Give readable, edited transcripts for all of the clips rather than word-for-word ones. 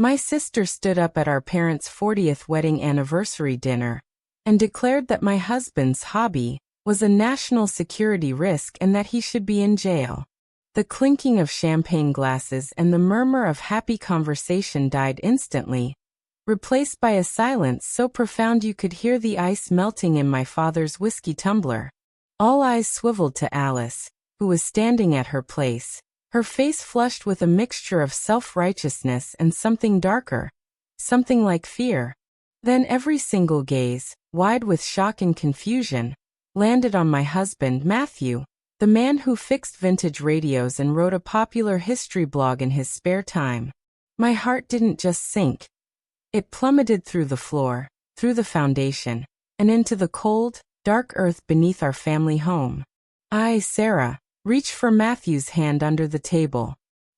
My sister stood up at our parents' 40th wedding anniversary dinner and declared that my husband's hobby was a national security risk and that he should be in jail. The clinking of champagne glasses and the murmur of happy conversation died instantly, replaced by a silence so profound you could hear the ice melting in my father's whiskey tumbler. All eyes swiveled to Alice, who was standing at her place, her face flushed with a mixture of self-righteousness and something darker, something like fear. Then every single gaze, wide with shock and confusion, landed on my husband, Matthew, the man who fixed vintage radios and wrote a popular history blog in his spare time. My heart didn't just sink. It plummeted through the floor, through the foundation, and into the cold, dark earth beneath our family home. I, Sarah, reached for Matthew's hand under the table.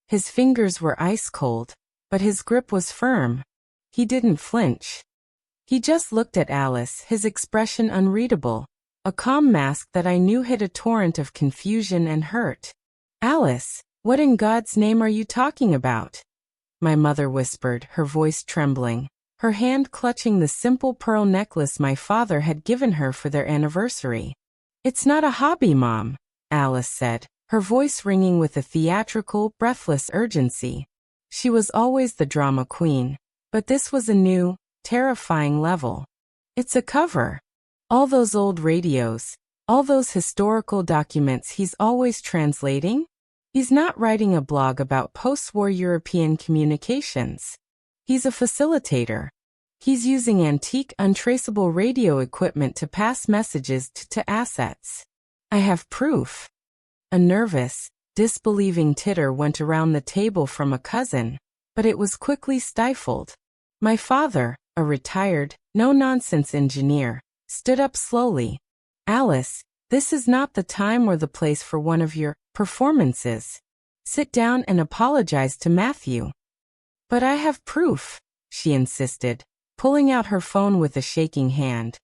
His fingers were ice cold, but his grip was firm. He didn't flinch. He just looked at Alice, his expression unreadable, a calm mask that I knew hid a torrent of confusion and hurt. Alice, what in God's name are you talking about? My mother whispered, her voice trembling, her hand clutching the simple pearl necklace my father had given her for their anniversary. It's not a hobby, Mom, Alice said, her voice ringing with a theatrical, breathless urgency. She was always the drama queen, but this was a new, terrifying level. It's a cover. All those old radios, all those historical documents he's always translating? He's not writing a blog about post-war European communications. He's a facilitator. He's using antique, untraceable radio equipment to pass messages to assets. I have proof. A nervous, disbelieving titter went around the table from a cousin, but it was quickly stifled. My father, a retired, no-nonsense engineer, stood up slowly. Alice, this is not the time or the place for one of your performances. Sit down and apologize to Matthew. But I have proof, she insisted, pulling out her phone with a shaking hand.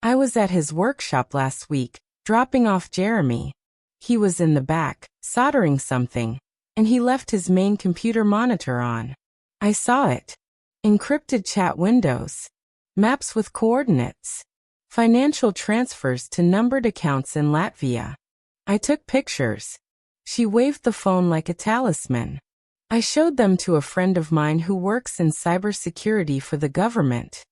I was at his workshop last week, dropping off Jeremy. He was in the back, soldering something, and he left his main computer monitor on. I saw it. Encrypted chat windows. Maps with coordinates. Financial transfers to numbered accounts in Latvia. I took pictures. She waved the phone like a talisman. I showed them to a friend of mine who works in cybersecurity for the government.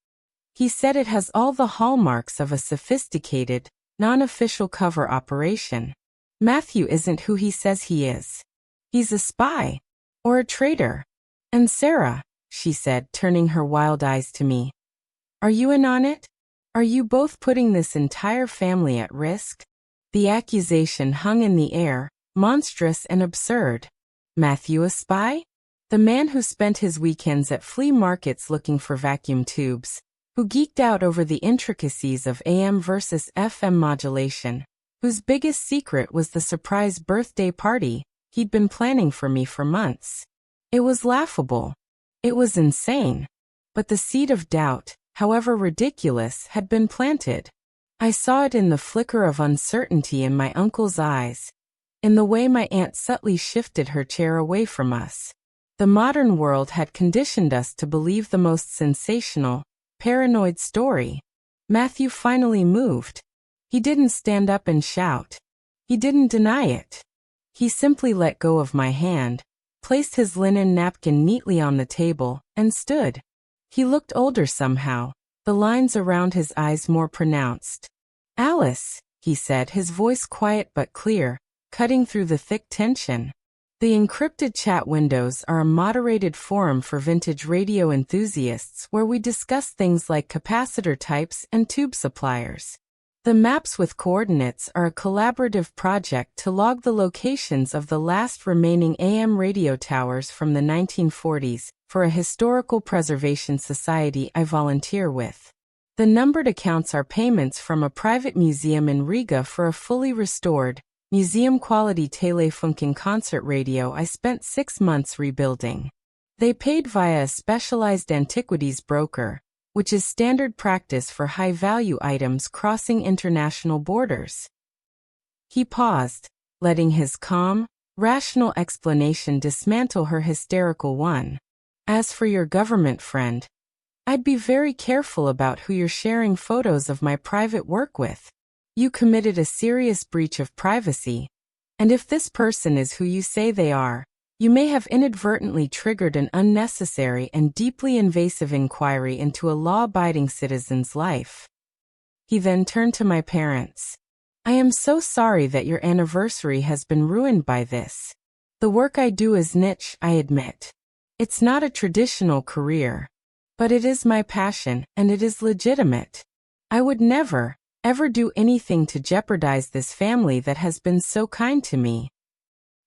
He said it has all the hallmarks of a sophisticated, non-official cover operation. Matthew isn't who he says he is. He's a spy. Or a traitor. And Sarah, she said, turning her wild eyes to me. Are you in on it? Are you both putting this entire family at risk? The accusation hung in the air, monstrous and absurd. Matthew a spy? The man who spent his weekends at flea markets looking for vacuum tubes, who geeked out over the intricacies of AM versus FM modulation, whose biggest secret was the surprise birthday party he'd been planning for me for months. It was laughable. It was insane. But the seed of doubt, however ridiculous, had been planted. I saw it in the flicker of uncertainty in my uncle's eyes, in the way my aunt subtly shifted her chair away from us. The modern world had conditioned us to believe the most sensational, paranoid story. Matthew finally moved. He didn't stand up and shout. He didn't deny it. He simply let go of my hand, placed his linen napkin neatly on the table, and stood. He looked older somehow, the lines around his eyes more pronounced. Alice, he said, his voice quiet but clear, cutting through the thick tension. The encrypted chat windows are a moderated forum for vintage radio enthusiasts where we discuss things like capacitor types and tube suppliers. The maps with coordinates are a collaborative project to log the locations of the last remaining AM radio towers from the 1940s for a historical preservation society I volunteer with. The numbered accounts are payments from a private museum in Riga for a fully restored, museum-quality Telefunken concert radio I spent 6 months rebuilding. They paid via a specialized antiquities broker, which is standard practice for high-value items crossing international borders. He paused, letting his calm, rational explanation dismantle her hysterical one. As for your government friend, I'd be very careful about who you're sharing photos of my private work with. You committed a serious breach of privacy, and if this person is who you say they are, you may have inadvertently triggered an unnecessary and deeply invasive inquiry into a law-abiding citizen's life. He then turned to my parents. I am so sorry that your anniversary has been ruined by this. The work I do is niche, I admit. It's not a traditional career, but it is my passion, and it is legitimate. I would never, ever do anything to jeopardize this family that has been so kind to me.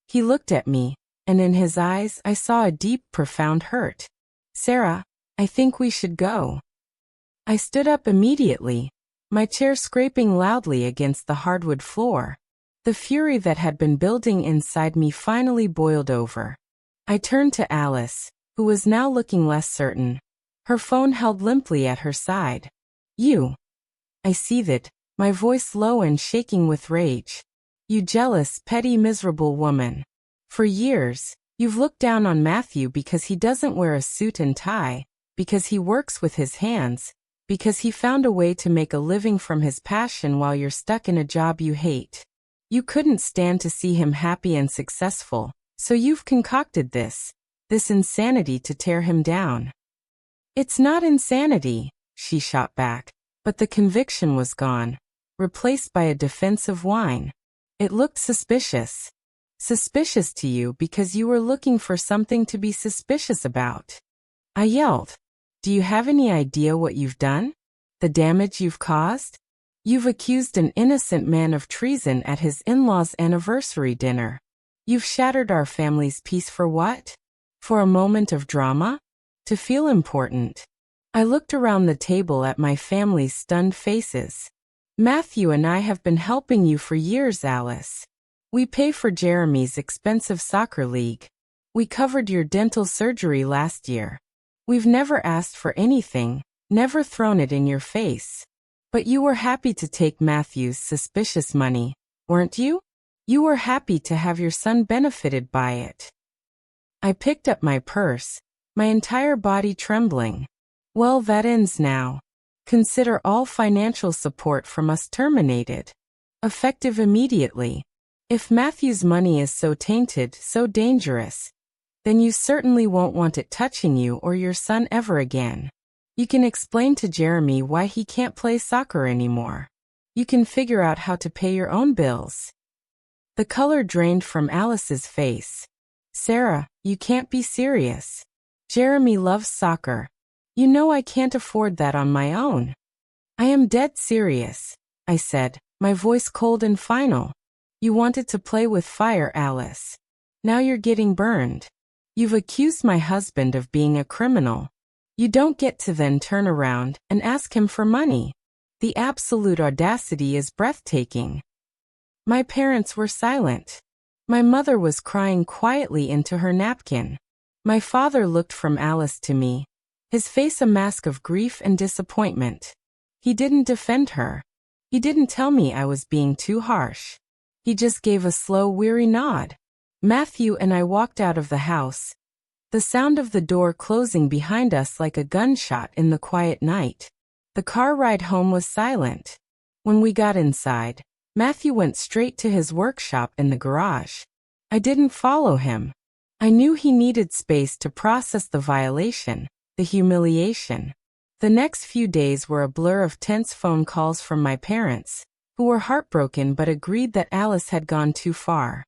He looked at me, and in his eyes I saw a deep, profound hurt. Sarah, I think we should go. I stood up immediately, my chair scraping loudly against the hardwood floor. The fury that had been building inside me finally boiled over. I turned to Alice, who was now looking less certain, her phone held limply at her side. You. I seethed, my voice low and shaking with rage. You jealous, petty, miserable woman. For years, you've looked down on Matthew because he doesn't wear a suit and tie, because he works with his hands, because he found a way to make a living from his passion while you're stuck in a job you hate. You couldn't stand to see him happy and successful, so you've concocted this insanity to tear him down. It's not insanity, she shot back, but the conviction was gone, replaced by a defensive whine. It looked suspicious. Suspicious to you because you were looking for something to be suspicious about. I yelled. Do you have any idea what you've done? The damage you've caused? You've accused an innocent man of treason at his in-laws' anniversary dinner. You've shattered our family's peace for what? For a moment of drama? To feel important. I looked around the table at my family's stunned faces. Matthew and I have been helping you for years, Alice. We pay for Jeremy's expensive soccer league. We covered your dental surgery last year. We've never asked for anything, never thrown it in your face. But you were happy to take Matthew's suspicious money, weren't you? You were happy to have your son benefited by it. I picked up my purse, my entire body trembling. Well, that ends now. Consider all financial support from us terminated. Effective immediately. If Matthew's money is so tainted, so dangerous, then you certainly won't want it touching you or your son ever again. You can explain to Jeremy why he can't play soccer anymore. You can figure out how to pay your own bills. The color drained from Alice's face. Sarah, you can't be serious. Jeremy loves soccer. You know I can't afford that on my own. I am dead serious, I said, my voice cold and final. You wanted to play with fire, Alice. Now you're getting burned. You've accused my husband of being a criminal. You don't get to then turn around and ask him for money. The absolute audacity is breathtaking. My parents were silent. My mother was crying quietly into her napkin. My father looked from Alice to me, his face a mask of grief and disappointment. He didn't defend her. He didn't tell me I was being too harsh. He just gave a slow, weary nod. Matthew and I walked out of the house, the sound of the door closing behind us like a gunshot in the quiet night. The car ride home was silent. When we got inside, Matthew went straight to his workshop in the garage. I didn't follow him. I knew he needed space to process the violation, the humiliation. The next few days were a blur of tense phone calls from my parents, who were heartbroken but agreed that Alice had gone too far.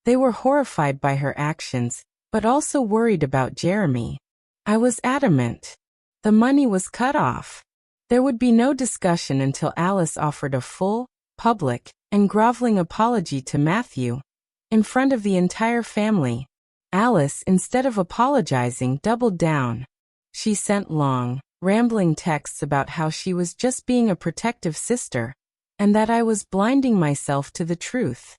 They were horrified by her actions, but also worried about Jeremy. I was adamant. The money was cut off. There would be no discussion until Alice offered a full, public, and groveling apology to Matthew, in front of the entire family. Alice, instead of apologizing, doubled down. She sent long, rambling texts about how she was just being a protective sister, and that I was blinding myself to the truth.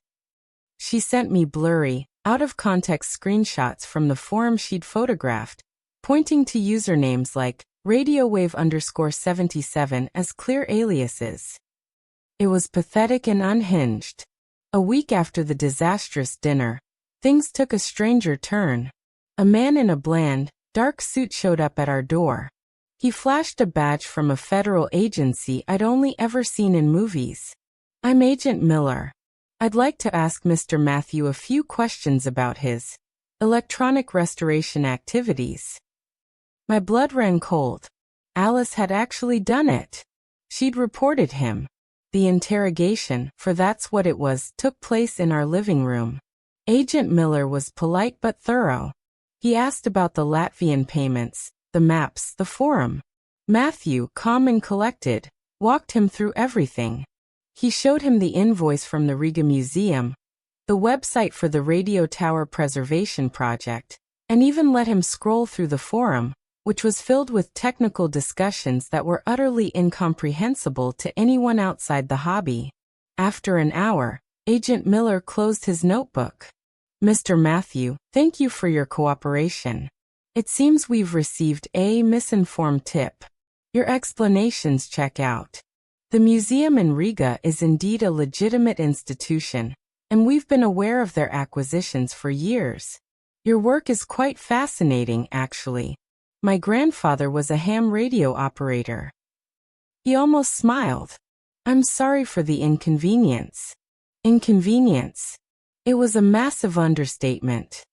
She sent me blurry, out-of-context screenshots from the forum she'd photographed, pointing to usernames like RadioWave_77 as clear aliases. It was pathetic and unhinged. A week after the disastrous dinner, things took a stranger turn. A man in a bland, dark suit showed up at our door. He flashed a badge from a federal agency I'd only ever seen in movies. "I'm Agent Miller. I'd like to ask Mr. Matthew a few questions about his electronic restoration activities." My blood ran cold. Alice had actually done it. She'd reported him. The interrogation, for that's what it was, took place in our living room. Agent Miller was polite but thorough. He asked about the Latvian payments, the maps, the forum. Matthew, calm and collected, walked him through everything. He showed him the invoice from the Riga Museum, the website for the radio tower preservation project, and even let him scroll through the forum, which was filled with technical discussions that were utterly incomprehensible to anyone outside the hobby. After an hour, Agent Miller closed his notebook. "Mr. Matthew, thank you for your cooperation. It seems we've received a misinformed tip. Your explanations check out. The museum in Riga is indeed a legitimate institution, and we've been aware of their acquisitions for years. Your work is quite fascinating, actually. My grandfather was a ham radio operator." He almost smiled. "I'm sorry for the inconvenience." Inconvenience. It was a massive understatement.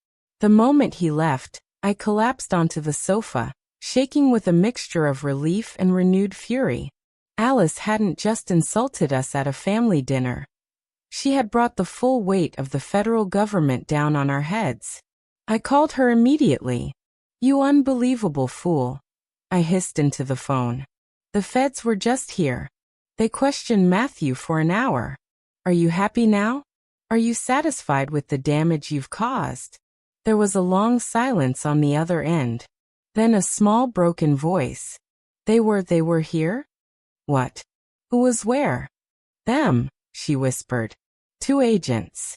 The moment he left, I collapsed onto the sofa, shaking with a mixture of relief and renewed fury. Alice hadn't just insulted us at a family dinner. She had brought the full weight of the federal government down on our heads. I called her immediately. "You unbelievable fool," I hissed into the phone. "The feds were just here. They questioned Matthew for an hour. Are you happy now? Are you satisfied with the damage you've caused?" There was a long silence on the other end. Then a small broken voice. They were here? What? Who was where?" "Them," she whispered. "2 agents.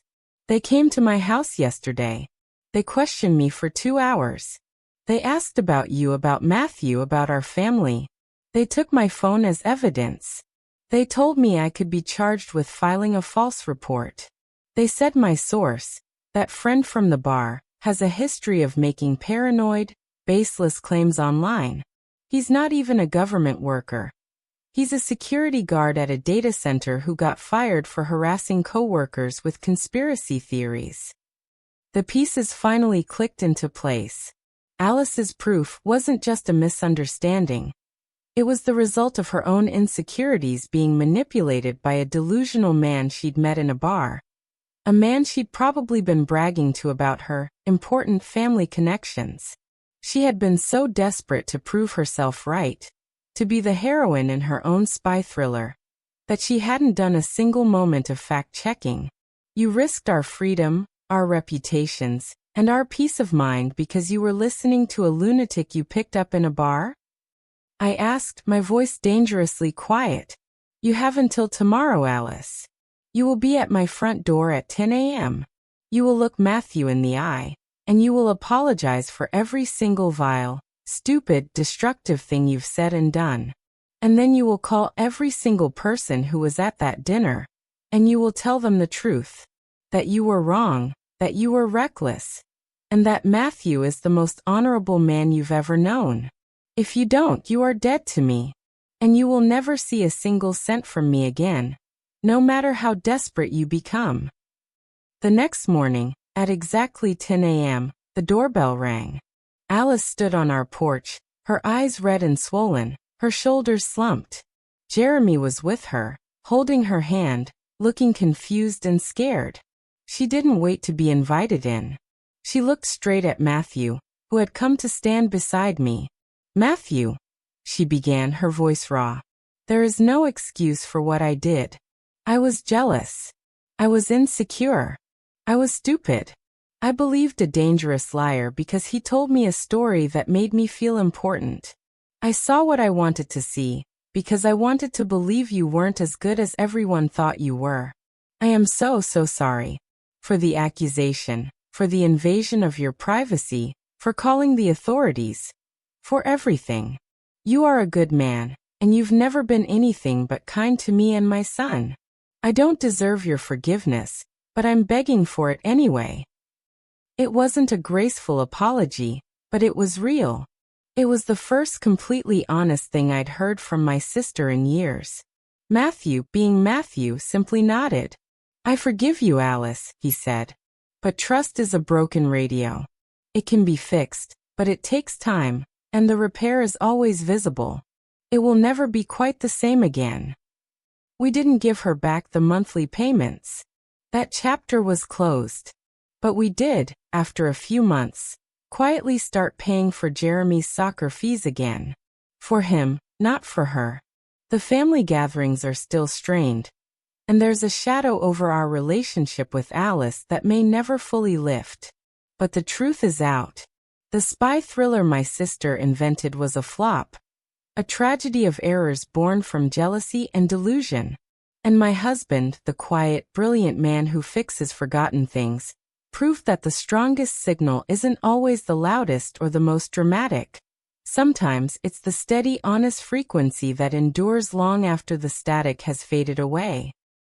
They came to my house yesterday. They questioned me for 2 hours. They asked about you, about Matthew, about our family. They took my phone as evidence. They told me I could be charged with filing a false report. They said my source, that friend from the bar, has a history of making paranoid, baseless claims online. He's not even a government worker. He's a security guard at a data center who got fired for harassing coworkers with conspiracy theories." The pieces finally clicked into place. Alice's proof wasn't just a misunderstanding. It was the result of her own insecurities being manipulated by a delusional man she'd met in a bar. A man she'd probably been bragging to about her important family connections. She had been so desperate to prove herself right, to be the heroine in her own spy thriller, that she hadn't done a single moment of fact-checking. "You risked our freedom, our reputations, and our peace of mind because you were listening to a lunatic you picked up in a bar?" I asked, my voice dangerously quiet. "You have until tomorrow, Alice. You will be at my front door at 10 a.m. You will look Matthew in the eye, and you will apologize for every single vile, stupid, destructive thing you've said and done. And then you will call every single person who was at that dinner, and you will tell them the truth, that you were wrong, that you were reckless, and that Matthew is the most honorable man you've ever known. If you don't, you are dead to me, and you will never see a single cent from me again, no matter how desperate you become." The next morning, at exactly 10 a.m., the doorbell rang. Alice stood on our porch, her eyes red and swollen, her shoulders slumped. Jeremy was with her, holding her hand, looking confused and scared. She didn't wait to be invited in. She looked straight at Matthew, who had come to stand beside me. "Matthew," she began, her voice raw. "There is no excuse for what I did. I was jealous. I was insecure. I was stupid. I believed a dangerous liar because he told me a story that made me feel important. I saw what I wanted to see, because I wanted to believe you weren't as good as everyone thought you were. I am so sorry. For the accusation, for the invasion of your privacy, for calling the authorities. For everything. You are a good man, and you've never been anything but kind to me and my son. I don't deserve your forgiveness, but I'm begging for it anyway." It wasn't a graceful apology, But it was real. It was the first completely honest thing I'd heard from my sister in years. Matthew, being Matthew, simply nodded. "I forgive you, Alice," he said. "But trust is a broken radio. It can be fixed, but it takes time, and the repair is always visible. It will never be quite the same again." We didn't give her back the monthly payments. That chapter was closed. But we did, after a few months, quietly start paying for Jeremy's soccer fees again. For him, not for her. The family gatherings are still strained, and there's a shadow over our relationship with Alice that may never fully lift. But the truth is out. The spy thriller my sister invented was a flop. A tragedy of errors born from jealousy and delusion. And my husband, the quiet, brilliant man who fixes forgotten things, proved that the strongest signal isn't always the loudest or the most dramatic. Sometimes it's the steady, honest frequency that endures long after the static has faded away.